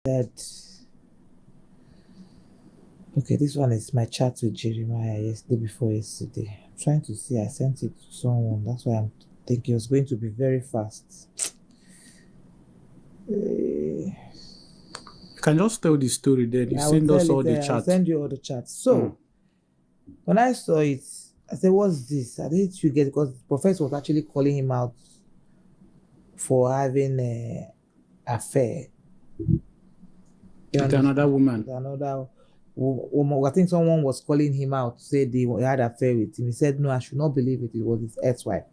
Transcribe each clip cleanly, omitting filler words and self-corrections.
That okay, this one is my chat with Jeremiah yesterday before yesterday. I'm trying to see, I sent it to someone. That's why I'm thinking it was going to be very fast. You can just tell the story then. You I send will us tell all it the there. I'll chat. send you all the chats. So when I saw it, I said, "What's this?" I didn't you get because the professor was actually calling him out for having an affair. With another woman. With another woman. I think someone was calling him out to say they had an affair with him. He said, "No, I should not believe it. It was his ex-wife."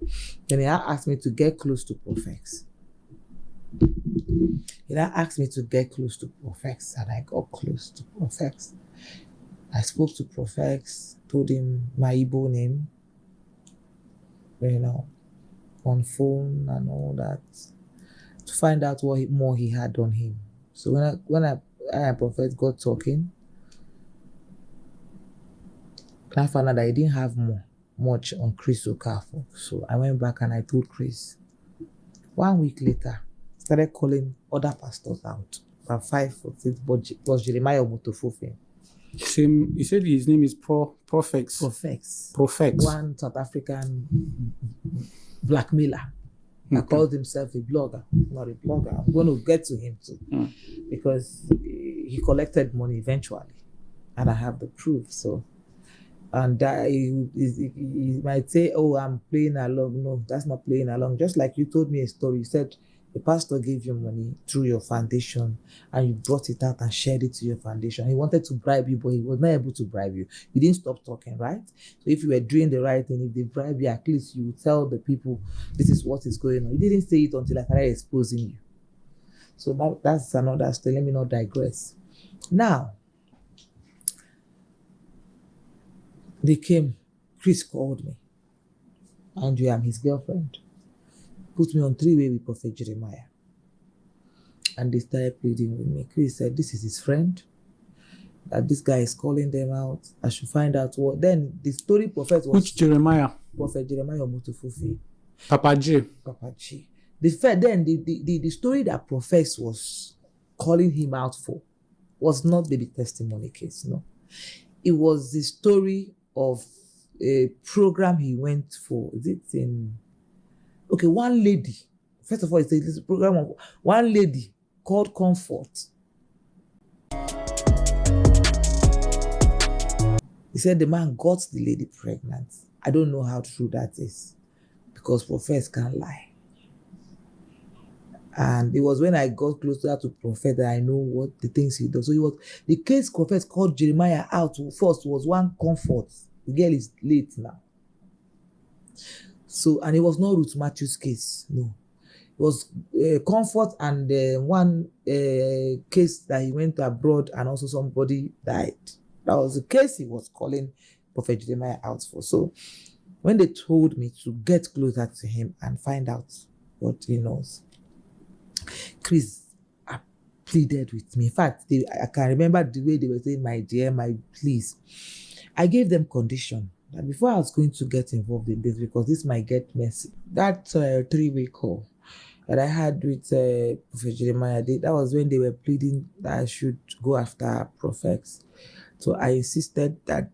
Then he asked me to get close to Profex. He now asked me to get close to Profex, and I got close to Profex. I spoke to Profex, told him my Igbo name, on phone and all that, to find out what more he had on him. So when I and Profex got talking, I found out that he didn't have much on Chris Okafor. So I went back and I told Chris. 1 week later, started calling other pastors out. About 5 or 6, but was Jeremiah Omotofufe. He said his name is Profex. Profex. One South African blackmailer that calls himself a blogger. Not a blogger. I'm going to get to him too. Because he collected money eventually. And I have the proof. So, and he might say, "Oh, I'm playing along." No, that's not playing along. Just like you told me a story. You said the pastor gave you money through your foundation and you brought it out and shared it to your foundation. He wanted to bribe you, but he was not able to bribe you. You didn't stop talking, right? So if you were doing the right thing, if they bribe you, at least you would tell the people this is what is going on. You didn't say it until I started exposing you. So that's another story. Let me not digress. Now, they came. Chris called me. Andrew, I'm his girlfriend. Put me on 3-way with Prophet Jeremiah. And they started pleading with me. Chris said, this is his friend. That this guy is calling them out. I should find out what. Then the story Prophet was... Which Jeremiah? Prophet Jeremiah Omotofufe. Papa G. The story that Prophet was calling him out for was not the testimony case, no. It was the story of a program he went for. Is it in... Okay, one lady. First of all, it's a program of one lady called Comfort. He said the man got the lady pregnant. I don't know how true that is because Prophet can't lie. And it was when I got closer to Prophet that I know what the things he does. So the case Prophet called Jeremiah out first was one Comfort. The girl is late now. So, and it was not Ruth Matthew's case, no. It was Comfort and one case that he went abroad and also somebody died. That was the case he was calling Prophet Jeremiah out for. So, when they told me to get closer to him and find out what he knows, Chris pleaded with me. In fact, I can remember the way they were saying, "My dear, please." I gave them condition that before I was going to get involved in this, because this might get messy. That 3-way call that I had with Prophet Jeremiah, that was when they were pleading that I should go after Prophet. So I insisted that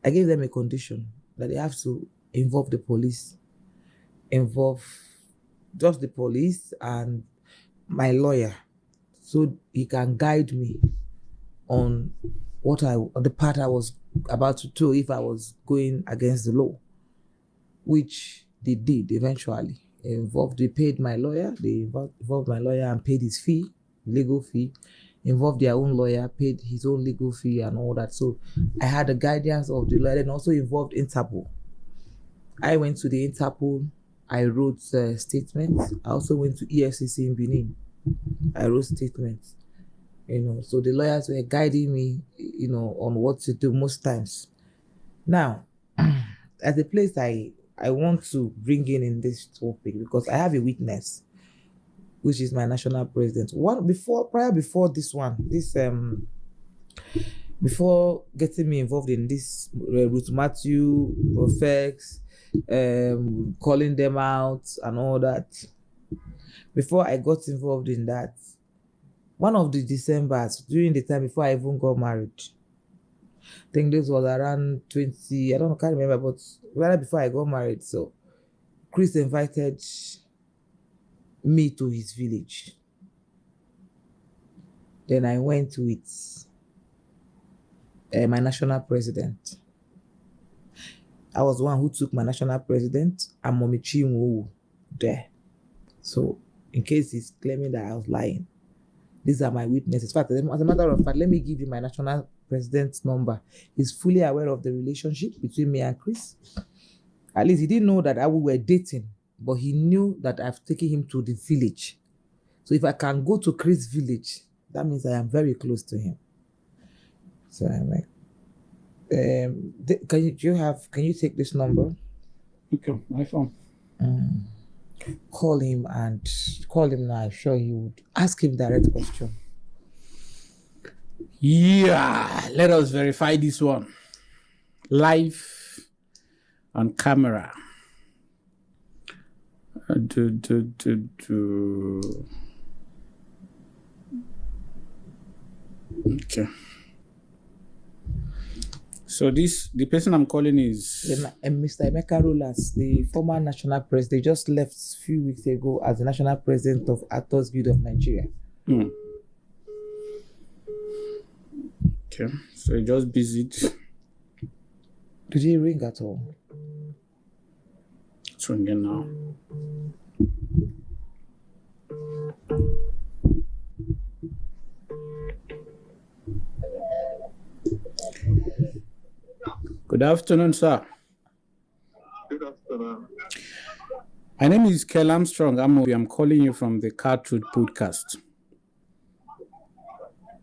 I gave them a condition that they have to involve the police, involve just the police and my lawyer, so he can guide me on the part I was about to do if I was going against the law, which they did eventually. They paid my lawyer, they involved my lawyer and paid his fee, legal fee, involved their own lawyer, paid his own legal fee and all that. So I had the guidance of the lawyer and also involved Interpol. I went to the Interpol, I wrote statements. I also went to EFCC in Benin. I wrote statements. So the lawyers were guiding me, on what to do most times. Now, at the place I want to bring in this topic, because I have a witness, which is my national president. Before getting me involved in this, Ruth Matthew, Profex, calling them out and all that, before I got involved in that, one of the Decembers during the time before I even got married. I think this was around 20, I don't know, can't remember, but rather before I got married. So Chris invited me to his village. Then I went with my national president. I was the one who took my national president and Mommy Chinwo there. So in case he's claiming that I was lying, these are my witnesses. In fact, as a matter of fact, let me give you my national president's number. He's fully aware of the relationship between me and Chris. At least he didn't know that we were dating, but he knew that I've taken him to the village. So if I can go to Chris' village, that means I am very close to him. So I'm like, can you take this number? Okay, my phone. Call him now. I'm sure he would ask him direct question. Yeah, let us verify this one. Live on camera. Okay. So the person I'm calling is Mr. Emeka Rolas, the former national president. They just left a few weeks ago as the national president of Actors Guild of Nigeria. Okay, so he just busied. Did he ring at all? It's ringing now. Good afternoon, sir. Good afternoon. My name is Kel Armstrong. I'm calling you from the Car Truth podcast.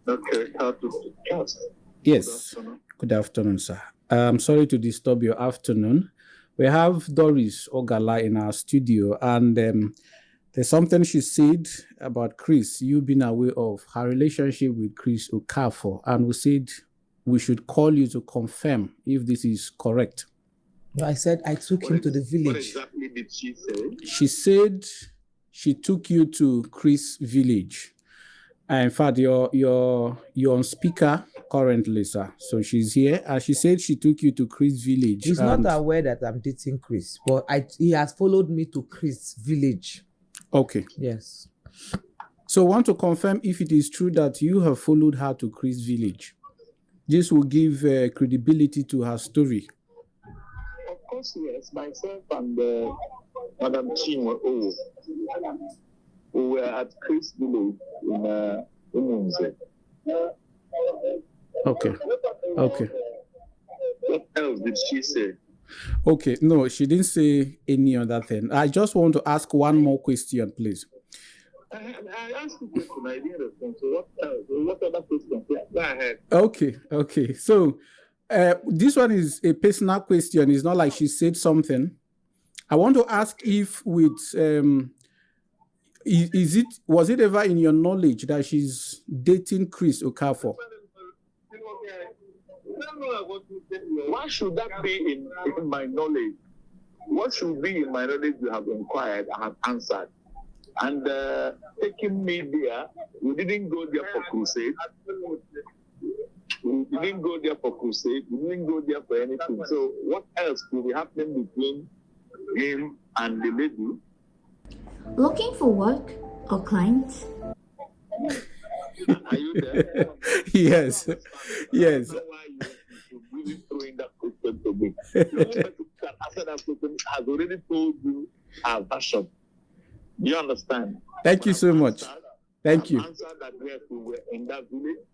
Okay, Car Truth podcast. Yes. Good afternoon, sir. I'm sorry to disturb your afternoon. We have Doris Ogala in our studio, and there's something she said about Chris, you being aware of her relationship with Chris Okafor, and we said we should call you to confirm if this is correct. No, I said I took him to the village. What exactly did she say? She said she took you to Chris' village. In fact, you're on speaker currently, sir. So she's here, and she said she took you to Chris' village. He's not aware that I'm dating Chris, but he has followed me to Chris' village. Okay. Yes. So I want to confirm if it is true that you have followed her to Chris' village. This will give credibility to her story. Of course, yes. Myself and Madam Chinwo we were at Chris' village in Umunze. Okay. What else did she say? Okay, no, she didn't say any other thing. I just want to ask one more question, please. I asked you a question, I didn't respond. So what else? What other question? Go ahead. Okay. So this one is a personal question. It's not like she said something. I want to ask if with was it ever in your knowledge that she's dating Chris Okafor? Why should that be in my knowledge? What should be in my knowledge? You have inquired, I have answered. And taking me there, we didn't go there for crusade. We didn't go there for crusade. We didn't go there for anything. So what else could be happening between him and the lady? Looking for work or clients? Are you there? Yes. Yes. Why you really throwing that question to me? The only person who can answer that question has already told you our version. Do you understand? Thank you so much. Thank you. I've answered that yes, we were in that village.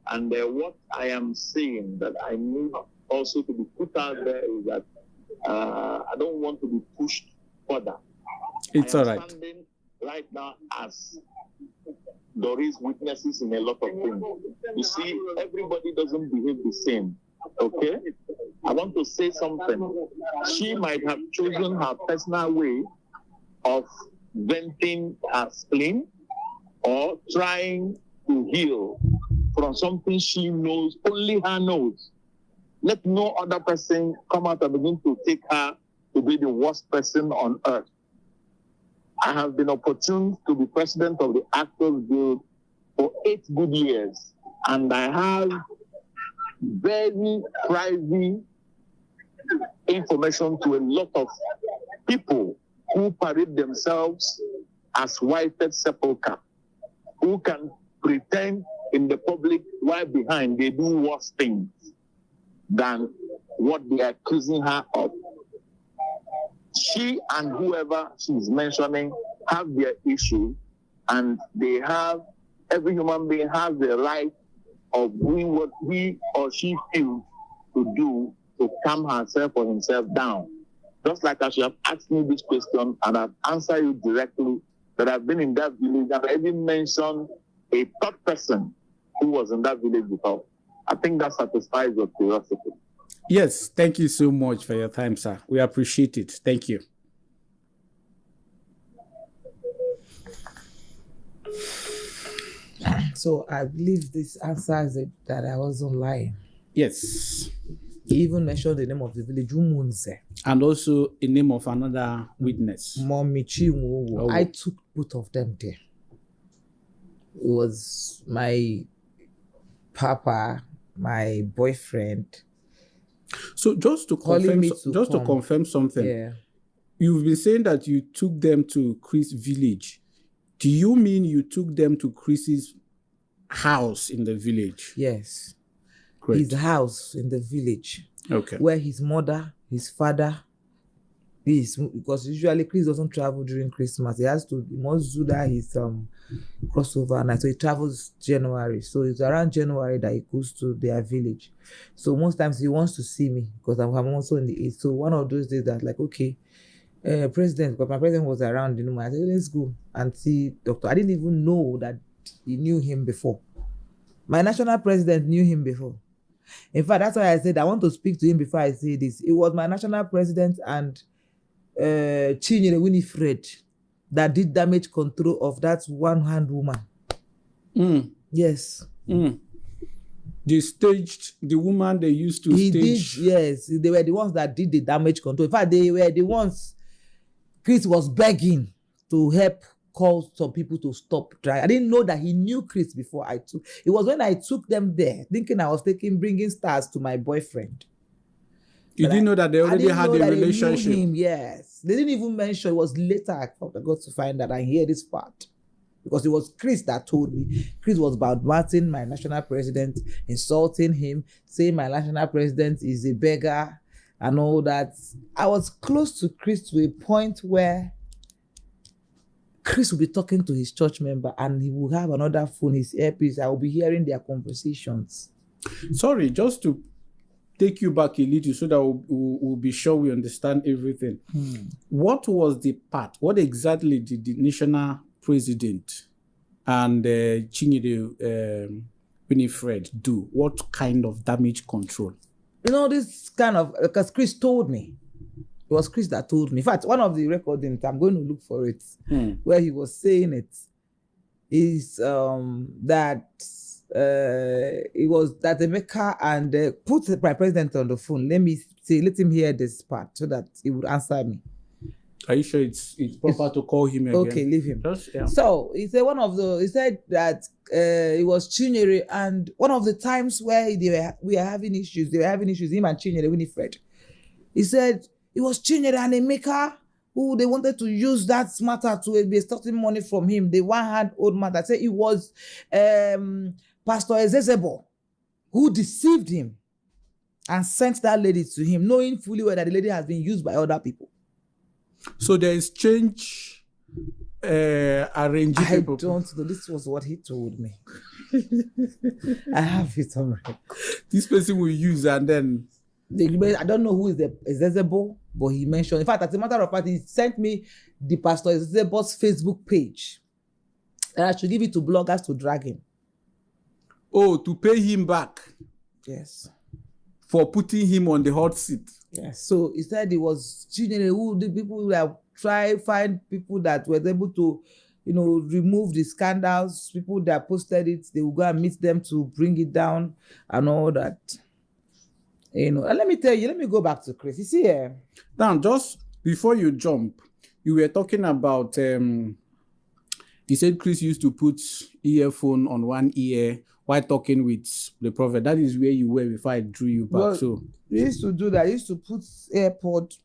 And what I am saying that I need also to be put out there is that I don't want to be pushed further. It's all right. Standing right now as Doris witnesses in a lot of things. You see, everybody doesn't behave the same. Okay? I want to say something. She might have chosen her personal way of venting her spleen or trying to heal from something she knows, only her knows. Let no other person come out and begin to take her to be the worst person on earth. I have been opportune to be president of the Actors Guild for 8 good years, and I have very private information to a lot of people who parade themselves as whited sepulchre, who can pretend in the public while behind they do worse things than what they are accusing her of. She and whoever she's mentioning have their issue, and they have, every human being has the right of doing what he or she feels to do to calm herself or himself down. Just like as you have asked me this question, and I've answered you directly, that I've been in that village, and I even mentioned a third person who was in that village before. I think that satisfies your curiosity. Yes, thank you so much for your time, sir. We appreciate it. Thank you. So I believe this answers it, that I wasn't lying. Yes. He even mentioned the name of the village, Umunze. And also a name of another witness. Momichi Nwowo. Oh. I took both of them there. It was my papa, my boyfriend. So just to Calling me confirm something, Yeah. you've been saying that you took them to Chris' village. Do you mean you took them to Chris's house in the village? Yes. Great. His house in the village. Okay. Where his mother, his father is, because usually Chris doesn't travel during Christmas. He must do that his crossover night. So he travels January. So it's around January that he goes to their village. So most times he wants to see me because I'm also in the East. So one of those days that like, okay, president, because my president was around, I said, let's go and see doctor. I didn't even know that he knew him before. My national president knew him before. In fact, that's why I said I want to speak to him before I say this. It was my national president and Chinyere Winifred that did damage control of that one-hand woman. Mm. Yes. Mm. They staged the woman they used to stage. Did, yes. They were the ones that did the damage control. In fact, they were the ones Chris was begging to help call some people to stop driving. I didn't know that he knew Chris before I took. It was when I took them there, thinking I was bringing stars to my boyfriend. You didn't know that they already had a relationship. They knew him, yes. They didn't even mention. It was later I got to find that I hear this part. Because it was Chris that told me. Chris was badmouthing my national president, insulting him, saying my national president is a beggar and all that. I was close to Chris to a point where Chris will be talking to his church member and he will have another phone, his earpiece. I will be hearing their conversations. Sorry, just to take you back a little so that we'll be sure we understand everything. What was the part? What exactly did the national president and Chinyere Winifred do? What kind of damage control? This kind of, because Chris told me. It was Chris that told me. In fact, one of the recordings, I'm going to look for it, where he was saying it, is that it was that Emeka and put my president on the phone. Let him hear this part so that he would answer me. Are you sure it's proper to call him again? Okay, leave him. Yeah. So he said he said that it was Chinyere, and one of the times where we are having issues, him and Chinyere Winifred. He said it was Chinyere and Emeka who they wanted to use that matter to be extorting money from him. The one-hand old matter. Said it was Pastor Ezezebo who deceived him and sent that lady to him, knowing fully well that the lady has been used by other people. So there is change arranging. I don't know. This was what he told me. I have it on record. This person will use and then. I don't know who is the Ezezebo, but he mentioned. In fact, as a matter of fact, he sent me the Pastor Ezezebo's Facebook page, and I should give it to bloggers to drag him. Oh, to pay him back. Yes. For putting him on the hot seat. Yes. So he said it was who the people who have tried find people that were able to, remove the scandals. People that posted it, they will go and meet them to bring it down and all that. And let me tell you, let me go back to Chris. You see here. Now, just before you jump, you were talking about you said Chris used to put earphone on one ear while talking with the prophet. That is where you were before I drew you back. Well, So he used to do that. He used to put AirPod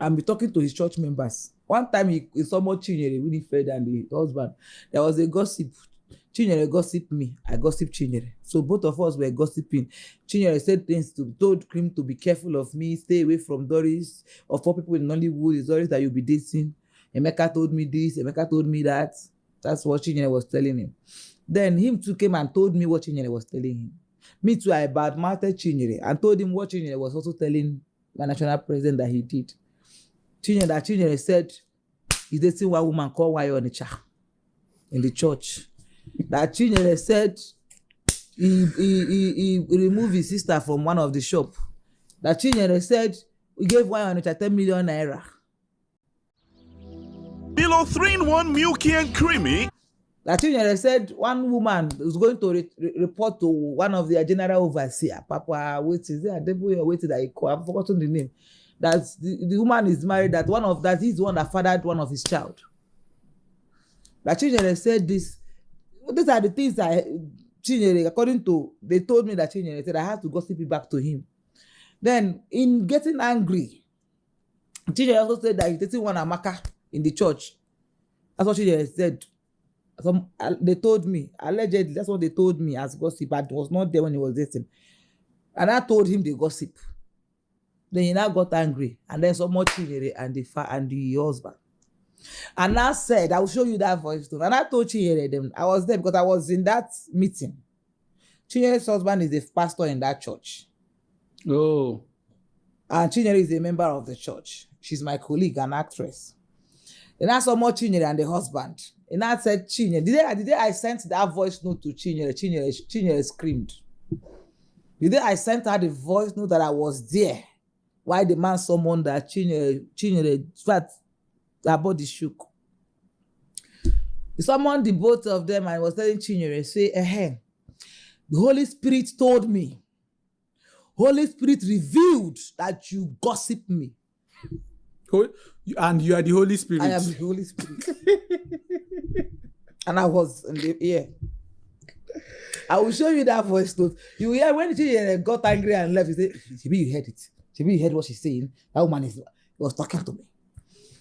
and be talking to his church members. One time he saw more Chinyere, Winifred and the husband. There was a gossip. Chinyere gossiped me. I gossiped Chinyere. So both of us were gossiping. Chinyere said things told him to be careful of me, stay away from Doris, or 4 people in Nollywood. It's Doris that you'll be dating. Emeka told me this, Emeka told me that. That's what Chinyere was telling him. Then him too came and told me what Chinyere was telling him. Me too, I badmouthed Chinyere and told him what Chinyere was also telling my national president that he did. Chinyere said he's dating one woman called Wayo Onicha in the church. That Chinyere said he removed his sister from one of the shop. That Chinyere said he gave Wayo Onicha 10 million naira. Milo 3-in-1 milky and creamy. That Chinyere said one woman was going to report to one of their general overseer. Papa, wait, is there a devil or wait that he called? I've forgotten the name. That the woman is married, that he's the one that fathered one of his child. That Chinyere said this. These are the things that Chinyere, according to, they told me that Chinyere said I have to gossip it back to him. Then, in getting angry, Chinyere also said that he's dating one Amaka in the church. That's what Chinyere said. They told me, allegedly, that's what they told me as gossip. I was not there when he was dating. And I told him the gossip. Then he now got angry. And then some more Chinyere and the husband. And I said, I will show you that voice too. And I told Chinyere them, I was there because I was in that meeting. Chinyere's husband is a pastor in that church. oh, And Chinyere is a member of the church. She's my colleague, an actress. Then I saw more Chinyere and the husband. And I said, Chinyere, the day I sent that voice note to Chinyere screamed. The day I sent her the voice note that I was there, why the man summoned that Chinyere, fat, her body shook. He summoned the both of them and was telling Chinyere, say, the Holy Spirit told me. Holy Spirit revealed that you gossip me. and you are the Holy Spirit. I am the Holy Spirit. And I was in the ear. I will show you that voice note. You hear when she got angry and left, you say, Chibi, you heard it. Chibi, you heard what she's saying. That woman was talking to me.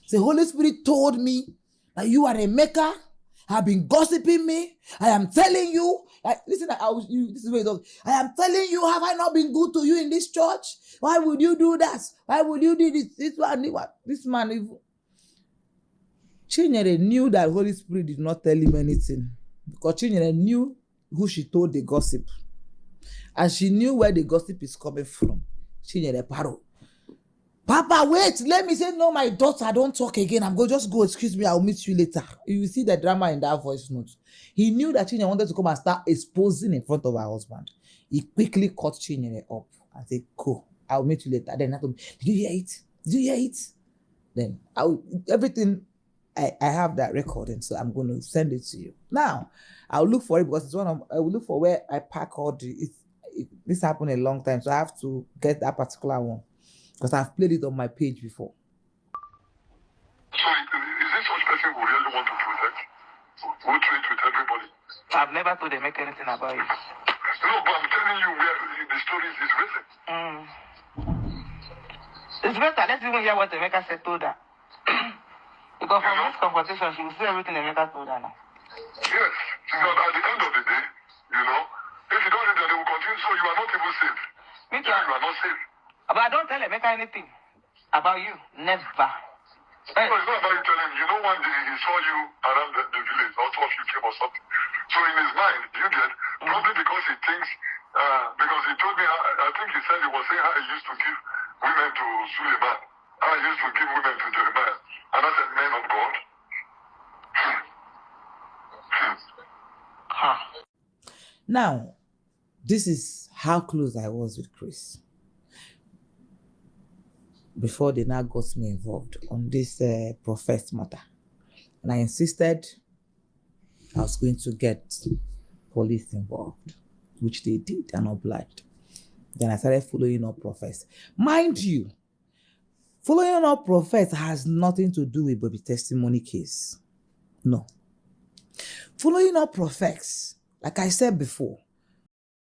The Holy Spirit told me that you are a maker, have been gossiping me. I am telling you, listen, this is where I am telling you, have I not been good to you in this church? Why would you do that? Why would you do this? This man, Chinyere knew that Holy Spirit did not tell him anything because Chinyere knew who she told the gossip. And she knew where the gossip is coming from. Chinyere Paro. Papa, wait, let me say, no, my daughter, don't talk again. I'm going to just go, excuse me, I'll meet you later. You will see the drama in that voice note. He knew that Chinyere wanted to come and start exposing in front of her husband. He quickly cut Chinyere up and said, cool, I'll meet you later. Then I told him, did you hear it? Did you hear it? Then everything, I have that recording, so I'm going to send it to you. Now, I'll look for it because I will look for where I pack all this happened a long time, so I have to get that particular one. Because I've played it on my page before. So is this such person who really want to protect? Who treat with everybody? I've never told them make anything about it. No, but I'm telling you where the story is written. It's better. Let's even hear what Emeka said told her. Because from this conversation, she will see everything Emeka told her now. Yes. Because at the end of the day, if you don't read that, they will continue. So you are not even safe. Me too. You are not safe. But I don't tell Emeka anything about you. Never. No, it's not about you telling him. One day he saw you around the village, or saw you came or something. So in his mind, probably because he thinks, because he told me, I think he said he was saying how he used to give women to Suleiman, how he used to give women to Jeremiah. And I said, men of God. Now, this is how close I was with Chris before they now got me involved on this professed matter. And I insisted I was going to get police involved, which they did and obliged. Then I started following up profess. Mind you, following up profess has nothing to do with Bobby testimony case. No. Following up prophets, like I said before,